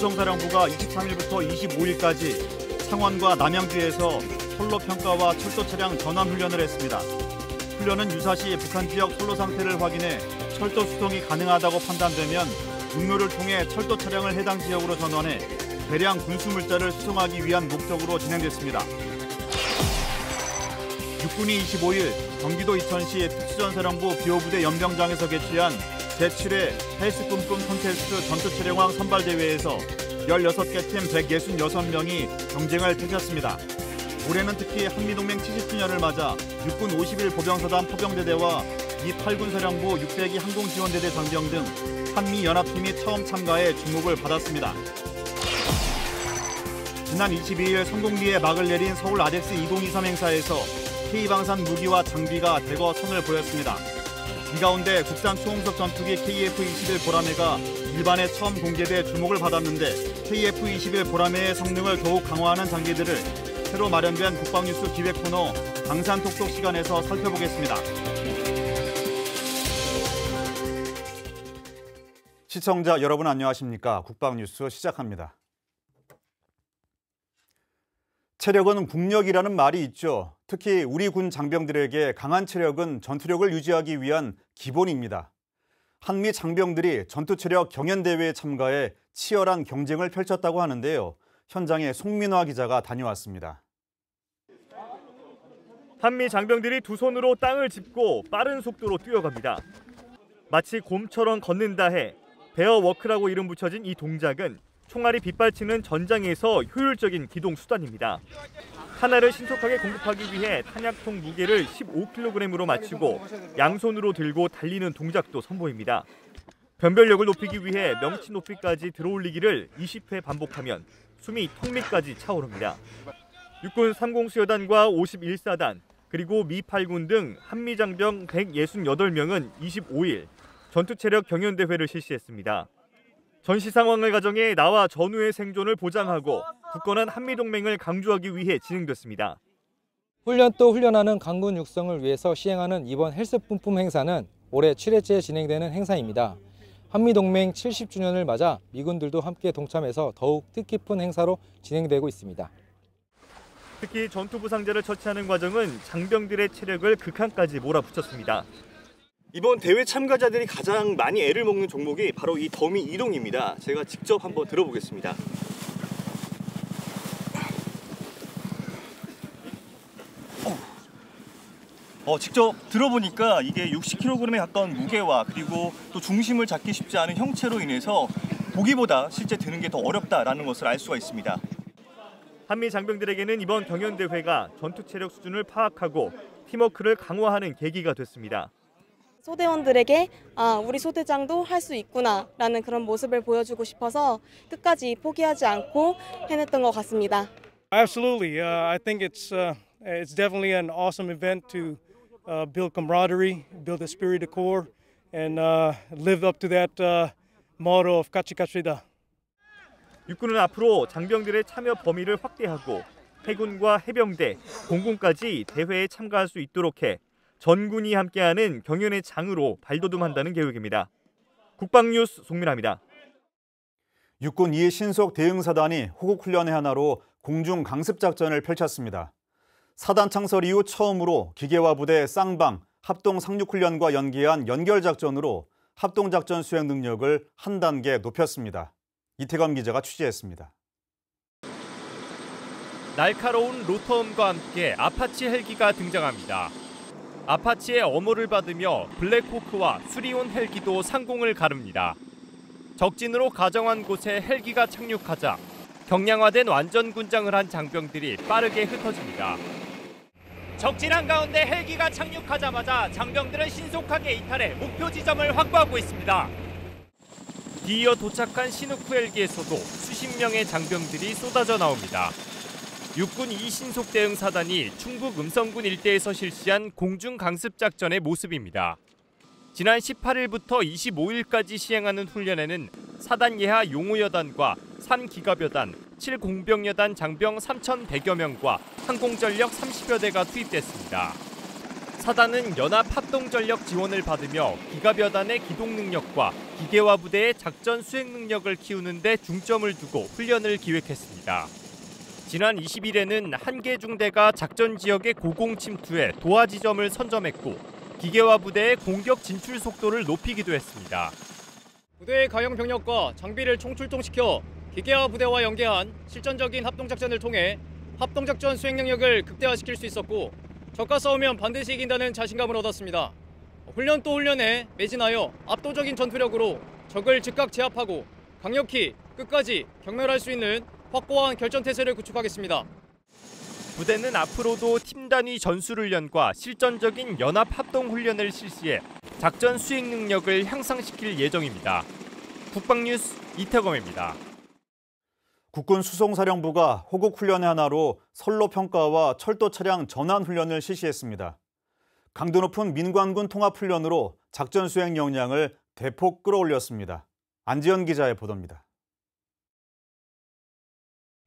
수송사령부가 23일부터 25일까지 창원과 남양주에서 선로 평가와 철도 차량 전환 훈련을 했습니다. 훈련은 유사시 북한 지역 선로 상태를 확인해 철도 수송이 가능하다고 판단되면 육로를 통해 철도 차량을 해당 지역으로 전환해 대량 군수 물자를 수송하기 위한 목적으로 진행됐습니다. 육군이 25일 경기도 이천시 특수전사령부 비호부대 연병장에서 개최한 제7회 헬스 꿈꿈 콘테스트 전투체령왕 선발대회에서 16개 팀 166명이 경쟁을 펼쳤습니다. 올해는 특히 한미동맹 70주년을 맞아 육군 51 보병사단 포병대대와 미 8군 사령부 6대기 항공지원대대 장병 등 한미연합팀이 처음 참가해 주목을 받았습니다. 지난 22일 성공리에 막을 내린 서울 아덱스 2023 행사에서 K방산 무기와 장비가 대거 선을 보였습니다. 이 가운데 국산 초홍석 전투기 KF-21 보라매가 일반에 처음 공개돼 주목을 받았는데 KF-21 보라매의 성능을 더욱 강화하는 장비들을 새로 마련된 국방뉴스 기획 코너 방산톡톡 시간에서 살펴보겠습니다. 시청자 여러분 안녕하십니까? 국방뉴스 시작합니다. 체력은 국력이라는 말이 있죠. 특히 우리 군 장병들에게 강한 체력은 전투력을 유지하기 위한 기본입니다. 한미 장병들이 전투체력 경연대회에 참가해 치열한 경쟁을 펼쳤다고 하는데요. 현장에 송민화 기자가 다녀왔습니다. 한미 장병들이 두 손으로 땅을 짚고 빠른 속도로 뛰어갑니다. 마치 곰처럼 걷는다 해 베어워크라고 이름 붙여진 이 동작은 총알이 빗발치는 전장에서 효율적인 기동 수단입니다. 하나를 신속하게 공급하기 위해 탄약통 무게를 15kg으로 맞추고 양손으로 들고 달리는 동작도 선보입니다. 변별력을 높이기 위해 명치 높이까지 들어올리기를 20회 반복하면 숨이 턱 밑까지 차오릅니다. 육군 30수여단과 51사단 그리고 미 8군 등 한미 장병 168명은 25일 전투체력 경연대회를 실시했습니다. 전시 상황을 가정해 나와 전후의 생존을 보장하고 굳건한 한미동맹을 강조하기 위해 진행됐습니다. 훈련 또 훈련하는 강군 육성을 위해서 시행하는 이번 헬스 뿜뿜 행사는 올해 7회째 진행되는 행사입니다. 한미동맹 70주년을 맞아 미군들도 함께 동참해서 더욱 뜻깊은 행사로 진행되고 있습니다. 특히 전투 부상자를 처치하는 과정은 장병들의 체력을 극한까지 몰아붙였습니다. 이번 대회 참가자들이 가장 많이 애를 먹는 종목이 바로 이 더미 이동입니다. 제가 직접 한번 들어보겠습니다. 직접 들어보니까 이게 60kg에 가까운 무게와 그리고 또 중심을 잡기 쉽지 않은 형체로 인해서 보기보다 실제 드는 게 더 어렵다라는 것을 알 수가 있습니다. 한미 장병들에게는 이번 경연대회가 전투 체력 수준을 파악하고 팀워크를 강화하는 계기가 됐습니다. 소대원들에게 우리 소대장도 할 수 있구나라는 그런 모습을 보여주고 싶어서 끝까지 포기하지 않고 해냈던 것 같습니다. Absolutely, I think it's definitely an awesome event to build camaraderie, build the spirit of corps, and live up to that motto of 까치까치다. 육군은 앞으로 장병들의 참여 범위를 확대하고 해군과 해병대, 공군까지 대회에 참가할 수 있도록 해 전군이 함께하는 경연의 장으로 발돋움한다는 계획입니다. 국방뉴스 송민아입니다. 육군 2 신속 대응사단이 호국훈련의 하나로 공중 강습작전을 펼쳤습니다. 사단 창설 이후 처음으로 기계화 부대 쌍방 합동 상륙훈련과 연계한 연결작전으로 합동작전 수행 능력을 한 단계 높였습니다. 이태검 기자가 취재했습니다. 날카로운 로터음과 함께 아파치 헬기가 등장합니다. 아파치의 엄호를 받으며 블랙호크와 수리온 헬기도 상공을 가릅니다. 적진으로 가정한 곳에 헬기가 착륙하자 경량화된 완전 군장을 한 장병들이 빠르게 흩어집니다. 적진 한가운데 헬기가 착륙하자마자 장병들은 신속하게 이탈해 목표 지점을 확보하고 있습니다. 뒤이어 도착한 시누크 헬기에서도 수십 명의 장병들이 쏟아져 나옵니다. 육군 2신속 대응사단이 충북 음성군 일대에서 실시한 공중 강습 작전의 모습입니다. 지난 18일부터 25일까지 시행하는 훈련에는 사단 예하 용호여단과 3기갑여단, 7공병여단 장병 3,100여 명과 항공전력 30여 대가 투입됐습니다. 사단은 연합 합동전력 지원을 받으며 기갑여단의 기동 능력과 기계화 부대의 작전 수행 능력을 키우는 데 중점을 두고 훈련을 기획했습니다. 지난 20일에는 한 개 중대가 작전 지역의 고공 침투에 도하 지점을 선점했고 기계화 부대의 공격 진출 속도를 높이기도 했습니다. 부대의 가용 병력과 장비를 총출동시켜 기계화 부대와 연계한 실전적인 합동작전을 통해 합동작전 수행 능력을 극대화시킬 수 있었고 적과 싸우면 반드시 이긴다는 자신감을 얻었습니다. 훈련 또 훈련에 매진하여 압도적인 전투력으로 적을 즉각 제압하고 강력히 끝까지 경멸할 수 있는 확고한 결전태세를 구축하겠습니다. 부대는 앞으로도 팀 단위 전술훈련과 실전적인 연합 합동훈련을 실시해 작전 수행 능력을 향상시킬 예정입니다. 국방뉴스 이태검입니다. 국군 수송사령부가 호국훈련의 하나로 선로 평가와 철도 차량 전환 훈련을 실시했습니다. 강도 높은 민관군 통합훈련으로 작전 수행 역량을 대폭 끌어올렸습니다. 안지연 기자의 보도입니다.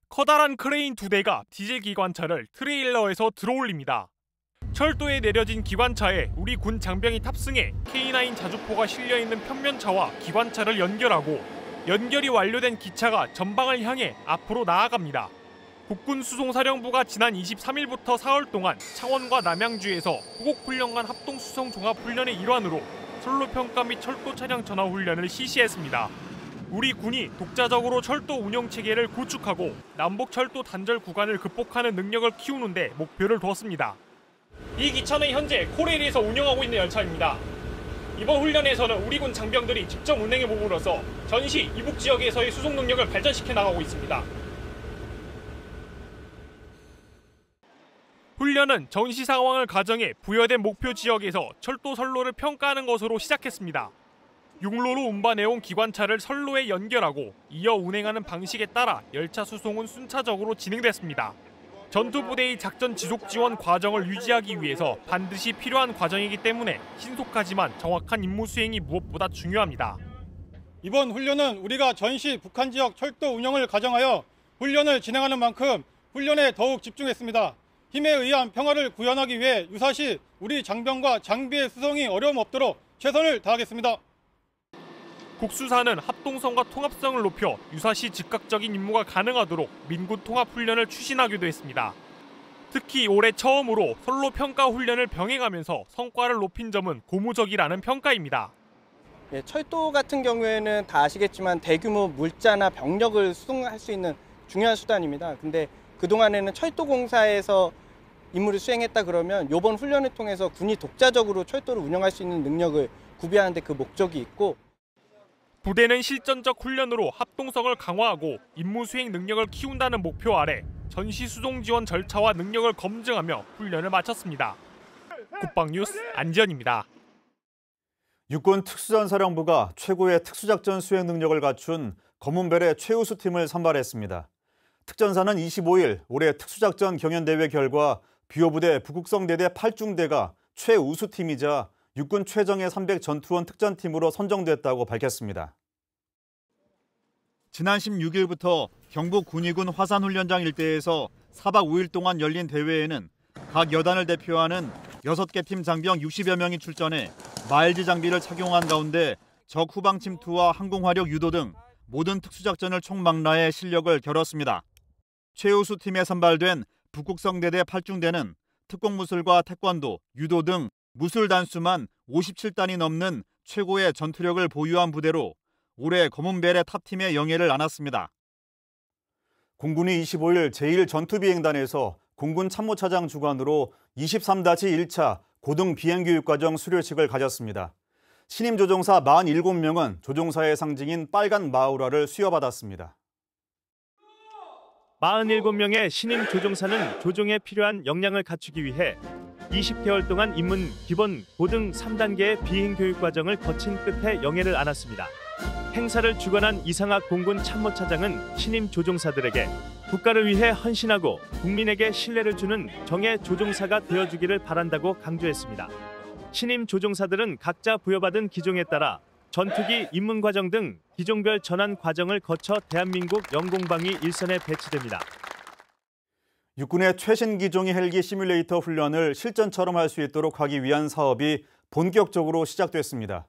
커다란 크레인 2대가 디젤 기관차를 트레일러에서 들어올립니다. 철도에 내려진 기관차에 우리 군 장병이 탑승해 K9 자주포가 실려있는 편면차와 기관차를 연결하고 연결이 완료된 기차가 전방을 향해 앞으로 나아갑니다. 국군 수송사령부가 지난 23일부터 4월 동안 창원과 남양주에서 호국훈련관 합동수송종합훈련의 일환으로 선로평가 및 철도 차량 전환 훈련을 실시했습니다. 우리 군이 독자적으로 철도 운영체계를 구축하고 남북철도 단절 구간을 극복하는 능력을 키우는 데 목표를 두었습니다. 이 기차는 현재 코레일에서 운영하고 있는 열차입니다. 이번 훈련에서는 우리 군 장병들이 직접 운행해 봄으로써 전시 이북 지역에서의 수송 능력을 발전시켜 나가고 있습니다. 훈련은 전시 상황을 가정해 부여된 목표 지역에서 철도 선로를 평가하는 것으로 시작했습니다. 육로로 운반해온 기관차를 선로에 연결하고 이어 운행하는 방식에 따라 열차 수송은 순차적으로 진행됐습니다. 전투부대의 작전 지속 지원 과정을 유지하기 위해서 반드시 필요한 과정이기 때문에 신속하지만 정확한 임무 수행이 무엇보다 중요합니다. 이번 훈련은 우리가 전시 북한 지역 철도 운영을 가정하여 훈련을 진행하는 만큼 훈련에 더욱 집중했습니다. 힘에 의한 평화를 구현하기 위해 유사시 우리 장병과 장비의 수송이 어려움 없도록 최선을 다하겠습니다. 국수사는 합동성과 통합성을 높여 유사시 즉각적인 임무가 가능하도록 민군 통합훈련을 추진하기도 했습니다. 특히 올해 처음으로 선로 평가 훈련을 병행하면서 성과를 높인 점은 고무적이라는 평가입니다. 철도 같은 경우에는 다 아시겠지만 대규모 물자나 병력을 수송할 수 있는 중요한 수단입니다. 근데 그동안에는 철도공사에서 임무를 수행했다 그러면 이번 훈련을 통해서 군이 독자적으로 철도를 운영할 수 있는 능력을 구비하는 데 그 목적이 있고 부대는 실전적 훈련으로 합동성을 강화하고 임무 수행 능력을 키운다는 목표 아래 전시 수송 지원 절차와 능력을 검증하며 훈련을 마쳤습니다. 국방뉴스 안지연입니다. 육군 특수전사령부가 최고의 특수작전 수행 능력을 갖춘 검은벨의 최우수 팀을 선발했습니다. 특전사는 25일 올해 특수작전 경연대회 결과 비호부대 북극성대대 8중대가 최우수팀이자 육군 최정예 300 전투원 특전팀으로 선정됐다고 밝혔습니다. 지난 16일부터 경북 군위군 화산훈련장 일대에서 4박 5일 동안 열린 대회에는 각 여단을 대표하는 6개 팀 장병 60여 명이 출전해 마일즈 장비를 착용한 가운데 적 후방 침투와 항공화력 유도 등 모든 특수작전을 총망라해 실력을 겨뤘습니다. 최우수 팀에 선발된 북극성대대 8중대는 특공무술과 태권도, 유도 등 무술 단수만 57단이 넘는 최고의 전투력을 보유한 부대로 올해 검은벨의 탑팀의 영예를 안았습니다. 공군이 25일 제1전투비행단에서 공군 참모차장 주관으로 23-1차 고등 비행교육과정 수료식을 가졌습니다. 신임 조종사 47명은 조종사의 상징인 빨간 마우라를 수여받았습니다. 47명의 신임 조종사는 조종에 필요한 역량을 갖추기 위해 20개월 동안 입문 기본 고등 3단계의 비행교육 과정을 거친 끝에 영예를 안았습니다. 행사를 주관한 이상학 공군 참모차장은 신임 조종사들에게 국가를 위해 헌신하고 국민에게 신뢰를 주는 정예 조종사가 되어주기를 바란다고 강조했습니다. 신임 조종사들은 각자 부여받은 기종에 따라 전투기 입문 과정 등 기종별 전환 과정을 거쳐 대한민국 영공방위 일선에 배치됩니다. 육군의 최신 기종의 헬기 시뮬레이터 훈련을 실전처럼 할 수 있도록 하기 위한 사업이 본격적으로 시작됐습니다.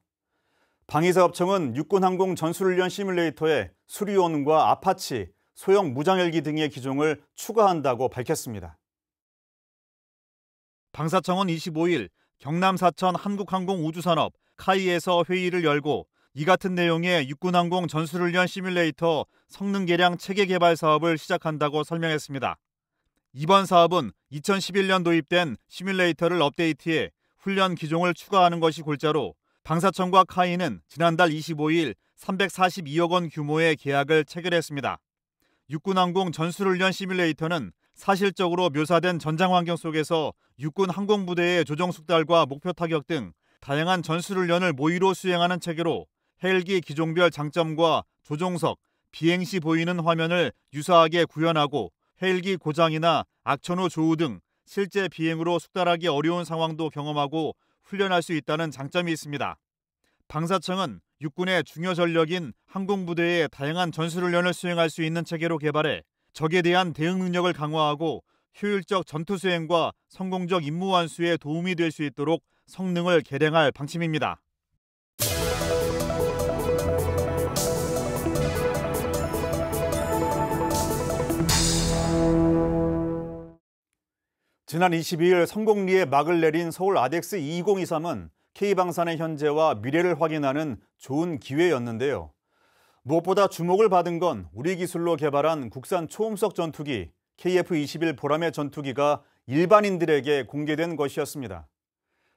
방위사업청은 육군항공 전술훈련 시뮬레이터에 수리온과 아파치, 소형 무장헬기 등의 기종을 추가한다고 밝혔습니다. 방사청은 25일 경남 사천 한국항공우주산업 카이에서 회의를 열고 이 같은 내용의 육군항공 전술훈련 시뮬레이터 성능 개량 체계 개발 사업을 시작한다고 설명했습니다. 이번 사업은 2011년 도입된 시뮬레이터를 업데이트해 훈련 기종을 추가하는 것이 골자로 방사청과 카이는 지난달 25일 342억 원 규모의 계약을 체결했습니다. 육군항공 전술훈련 시뮬레이터는 사실적으로 묘사된 전장 환경 속에서 육군 항공부대의 조정 숙달과 목표 타격 등 다양한 전술훈련을 모의로 수행하는 체계로 헬기 기종별 장점과 조종석, 비행 시 보이는 화면을 유사하게 구현하고 헬기 고장이나 악천 후 조우 등 실제 비행으로 숙달하기 어려운 상황도 경험하고 훈련할 수 있다는 장점이 있습니다. 방사청은 육군의 중요 전력인 항공부대의 다양한 전술훈련을 수행할 수 있는 체계로 개발해 적에 대한 대응 능력을 강화하고 효율적 전투 수행과 성공적 임무 완수에 도움이 될 수 있도록 성능을 개량할 방침입니다. 지난 22일 성공리에 막을 내린 서울 아덱스 2023은 K방산의 현재와 미래를 확인하는 좋은 기회였는데요. 무엇보다 주목을 받은 건 우리 기술로 개발한 국산 초음속 전투기 KF-21 보라매 전투기가 일반인들에게 공개된 것이었습니다.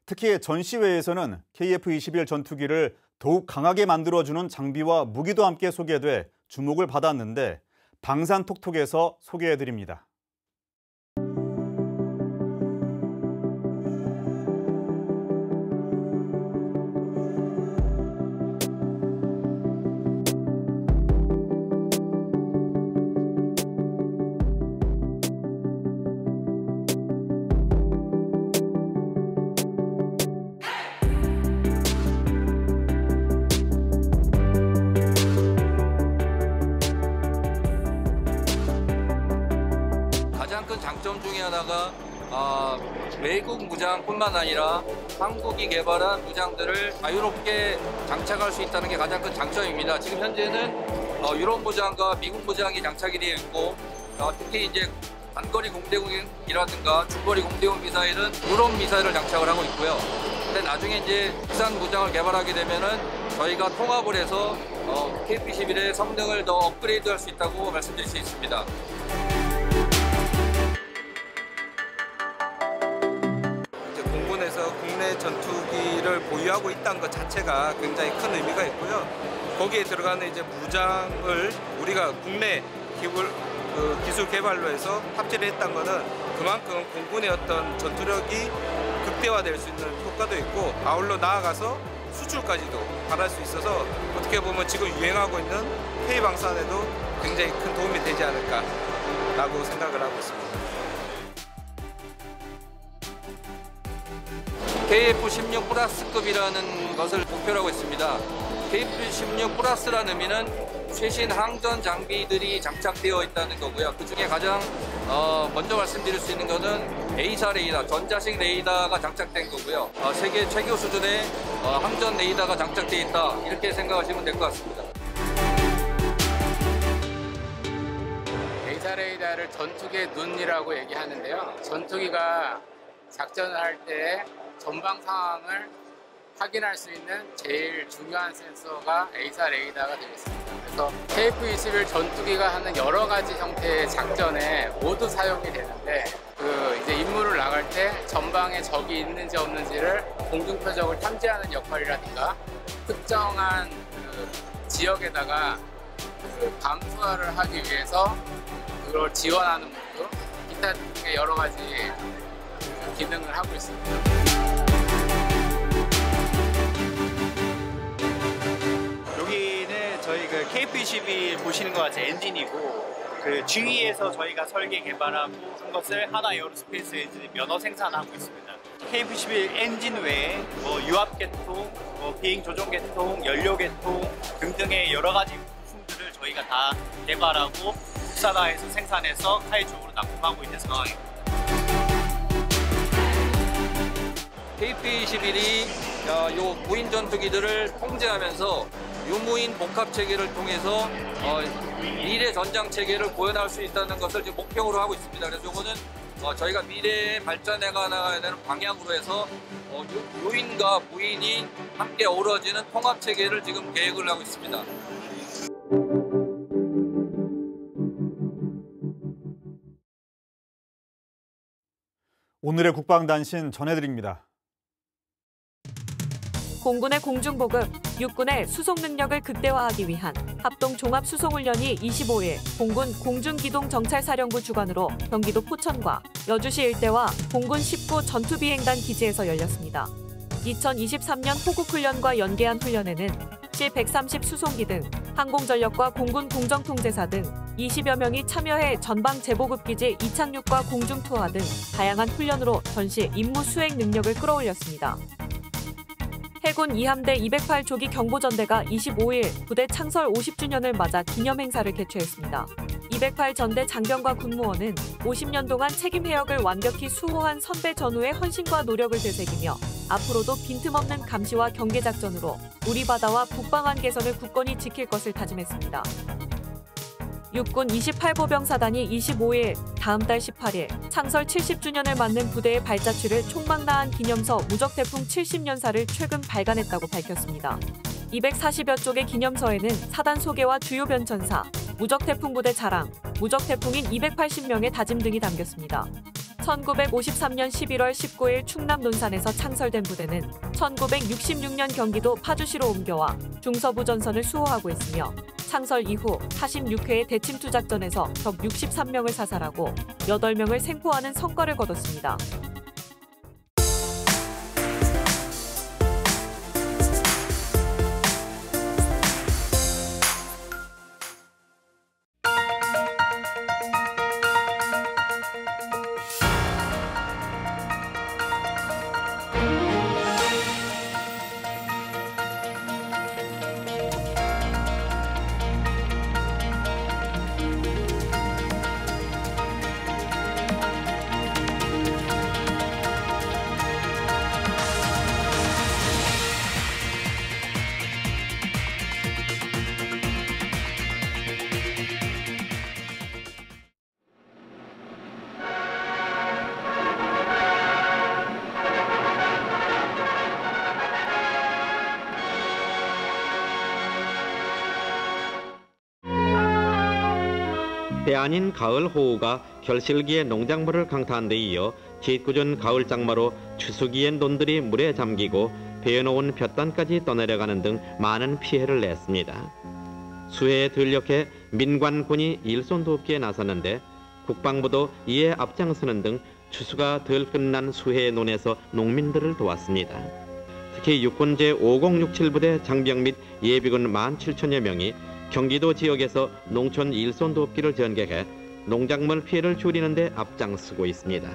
특히 전시회에서는 KF-21 전투기를 더욱 강하게 만들어주는 장비와 무기도 함께 소개돼 주목을 받았는데 방산톡톡에서 소개해드립니다. 장점 중에 하나가 외국 무장뿐만 아니라 한국이 개발한 무장들을 자유롭게 장착할 수 있다는 게 가장 큰 장점입니다. 지금 현재는 유럽 무장과 미국 무장이 장착이 되어 있고 특히 이제 단거리 공대공이라든가 중거리 공대공 미사일은 유럽 미사일을 장착을 하고 있고요. 근데 나중에 이제 국산 무장을 개발하게 되면은 저희가 통합을 해서 KF-21의 성능을 더 업그레이드할 수 있다고 말씀드릴 수 있습니다. 국내 전투기를 보유하고 있다는 것 자체가 굉장히 큰 의미가 있고요. 거기에 들어가는 이제 무장을 우리가 국내 기술 개발로 해서 합체를 했다는 것은 그만큼 공군의 어떤 전투력이 극대화될 수 있는 효과도 있고 아울러 나아가서 수출까지도 바랄 수 있어서 어떻게 보면 지금 유행하고 있는 K방산에도 굉장히 큰 도움이 되지 않을까라고 생각을 하고 있습니다. KF-16 플러스급이라는 것을 목표로 하고 있습니다. KF-16 플러스라는 의미는 최신 항전 장비들이 장착되어 있다는 거고요. 그중에 가장 먼저 말씀드릴 수 있는 것은 A사 레이더, 전자식 레이더가 장착된 거고요. 세계 최고 수준의 항전 레이더가 장착되어 있다, 이렇게 생각하시면 될 것 같습니다. A사 레이더를 전투기의 눈이라고 얘기하는데요. 전투기가 작전을 할 때 전방 상황을 확인할 수 있는 제일 중요한 센서가 A사 레이더가 되겠습니다. 그래서 KF-21 전투기가 하는 여러 가지 형태의 작전에 모두 사용이 되는데 이제 임무를 나갈 때 전방에 적이 있는지 없는지를 공중 표적을 탐지하는 역할이라든가 특정한 지역에다가 감소를 하기 위해서 그걸 지원하는 목표, 기타 등의 여러 가지 기능을 하고 있습니다. 여기는 저희 KF-21 보시는 것 같이 엔진이고 GE에서 저희가 설계 개발하고 한 것을 하나 에어로스페이스 엔진을 면허 생산하고 있습니다. KF-21 엔진 외에 유압계통, 비행 조종 계통, 연료 계통 등등의 여러 가지 부품들을 저희가 다 개발하고 국산화해서 생산해서 타이 쪽으로 납품하고 있는 상황입니다. KP-21이 요 무인 전투기들을 통제하면서 유무인 복합 체계를 통해서 미래 전장 체계를 구현할 수 있다는 것을 지금 목표로 하고 있습니다. 그래서 이거는 저희가 미래에 발전해 나가야 되는 방향으로 해서 유인과 무인이 함께 어우러지는 통합 체계를 지금 계획을 하고 있습니다. 오늘의 국방단신 전해드립니다. 공군의 공중보급, 육군의 수송 능력을 극대화하기 위한 합동 종합수송훈련이 25일 공군 공중기동정찰사령부 주관으로 경기도 포천과 여주시 일대와 공군 19 전투비행단 기지에서 열렸습니다. 2023년 호국훈련과 연계한 훈련에는 C-130 수송기 등 항공전력과 공군 공정통제사 등 20여 명이 참여해 전방 재보급기지 이착륙과 공중투하 등 다양한 훈련으로 전시 임무 수행 능력을 끌어올렸습니다. 해군 2함대 208조기 경보전대가 25일 부대 창설 50주년을 맞아 기념행사를 개최했습니다. 208 전대 장병과 군무원은 50년 동안 책임 해역을 완벽히 수호한 선배 전우의 헌신과 노력을 되새기며 앞으로도 빈틈없는 감시와 경계작전으로 우리 바다와 북방한 개선을 굳건히 지킬 것을 다짐했습니다. 육군 28보병사단이 25일 다음 달 18일 창설 70주년을 맞는 부대의 발자취를 총망라한 기념서 무적태풍 70년사를 최근 발간했다고 밝혔습니다. 240여 쪽의 기념서에는 사단 소개와 주요 변천사, 무적태풍 부대 자랑, 무적태풍인 280명의 다짐 등이 담겼습니다. 1953년 11월 19일 충남 논산에서 창설된 부대는 1966년 경기도 파주시로 옮겨와 중서부 전선을 수호하고 있으며 창설 이후 46회의 대침투 작전에서 적 63명을 사살하고 8명을 생포하는 성과를 거뒀습니다. 때 아닌 가을 호우가 결실기에 농작물을 강타한 데 이어 짓궂은 가을 장마로 추수기엔 논들이 물에 잠기고 베어놓은 볕단까지 떠내려가는 등 많은 피해를 냈습니다. 수해에 들녘해 민관군이 일손돕기에 나섰는데 국방부도 이에 앞장서는 등 추수가 덜 끝난 수해의 논에서 농민들을 도왔습니다. 특히 육군 제5067부대 장병 및 예비군 17,000여 명이 경기도 지역에서 농촌 일손돕기를 전개해 농작물 피해를 줄이는 데 앞장서고 있습니다.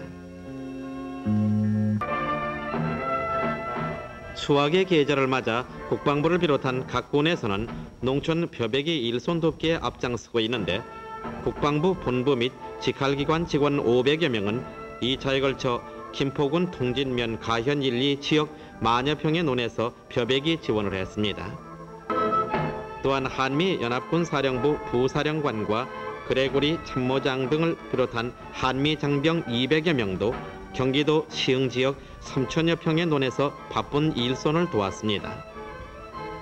수확의 계절을 맞아 국방부를 비롯한 각 군에서는 농촌 벼베기 일손돕기에 앞장서고 있는데 국방부 본부 및 직할기관 직원 500여 명은 2차에 걸쳐 김포군 통진면 가현 1, 2 지역 만여 평의 논에서 벼베기 지원을 했습니다. 또한 한미연합군 사령부 부사령관과 그레고리 참모장 등을 비롯한 한미 장병 200여 명도 경기도 시흥 지역 3천여 평의 논에서 바쁜 일손을 도왔습니다.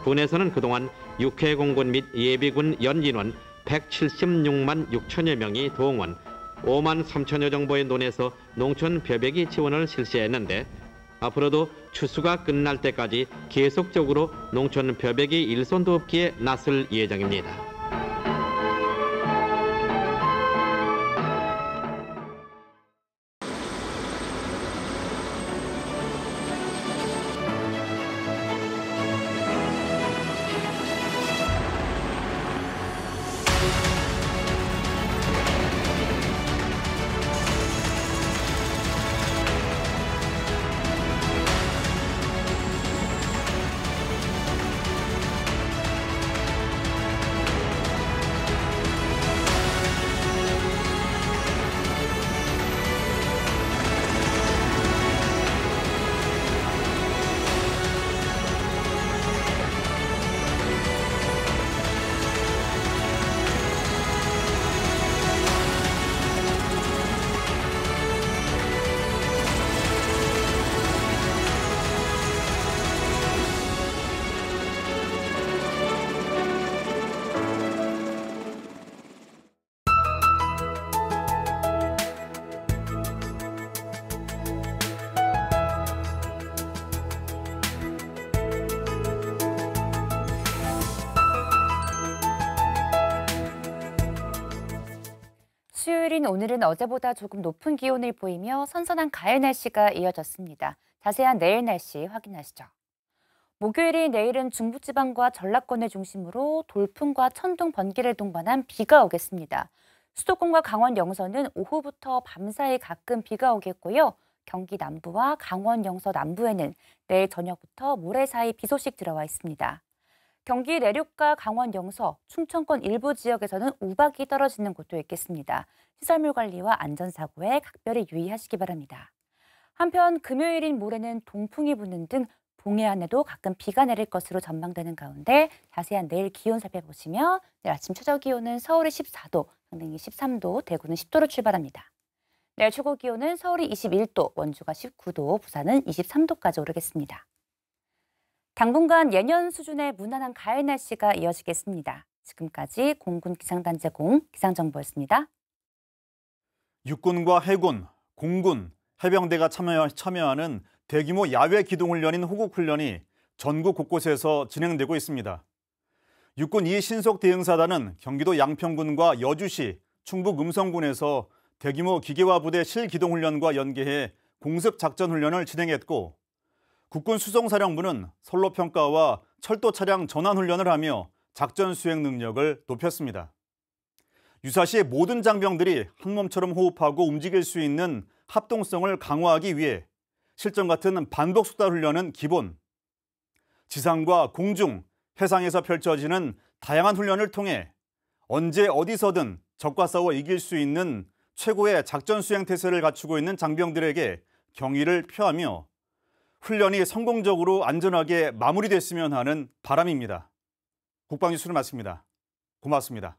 군에서는 그동안 육해공군 및 예비군 연인원 176만 6천여 명이 동원, 5만 3천여 정도의 논에서 농촌 벼베기 지원을 실시했는데 앞으로도 추수가 끝날 때까지 계속적으로 농촌 벼베기 일손돕기에 나설 예정입니다. 목요일인 오늘은 어제보다 조금 높은 기온을 보이며 선선한 가을 날씨가 이어졌습니다. 자세한 내일 날씨 확인하시죠. 목요일인 내일은 중부지방과 전라권을 중심으로 돌풍과 천둥, 번개를 동반한 비가 오겠습니다. 수도권과 강원 영서는 오후부터 밤사이 가끔 비가 오겠고요. 경기 남부와 강원 영서 남부에는 내일 저녁부터 모레 사이 비 소식 들어와 있습니다. 경기 내륙과 강원 영서, 충청권 일부 지역에서는 우박이 떨어지는 곳도 있겠습니다. 시설물 관리와 안전사고에 각별히 유의하시기 바랍니다. 한편 금요일인 모레는 동풍이 부는 등 동해안에도 가끔 비가 내릴 것으로 전망되는 가운데 자세한 내일 기온 살펴보시면 내일 아침 최저 기온은 서울이 14도, 강릉이 13도, 대구는 10도로 출발합니다. 내일 최고 기온은 서울이 21도, 원주가 19도, 부산은 23도까지 오르겠습니다. 당분간 예년 수준의 무난한 가을 날씨가 이어지겠습니다. 지금까지 공군 기상단체 기상정보였습니다. 육군과 해군, 공군, 해병대가 참여하는 대규모 야외 기동훈련인 호국훈련이 전국 곳곳에서 진행되고 있습니다. 육군 2신속 대응사단은 경기도 양평군과 여주시, 충북 음성군에서 대규모 기계화 부대 실기동훈련과 연계해 공습작전훈련을 진행했고, 국군 수송사령부는 선로평가와 철도 차량 전환훈련을 하며 작전 수행 능력을 높였습니다. 유사시의 모든 장병들이 한 몸처럼 호흡하고 움직일 수 있는 합동성을 강화하기 위해 실전 같은 반복 숙달 훈련은 기본. 지상과 공중, 해상에서 펼쳐지는 다양한 훈련을 통해 언제 어디서든 적과 싸워 이길 수 있는 최고의 작전 수행 태세를 갖추고 있는 장병들에게 경의를 표하며 훈련이 성공적으로 안전하게 마무리됐으면 하는 바람입니다. 국방뉴스를 마칩니다. 고맙습니다.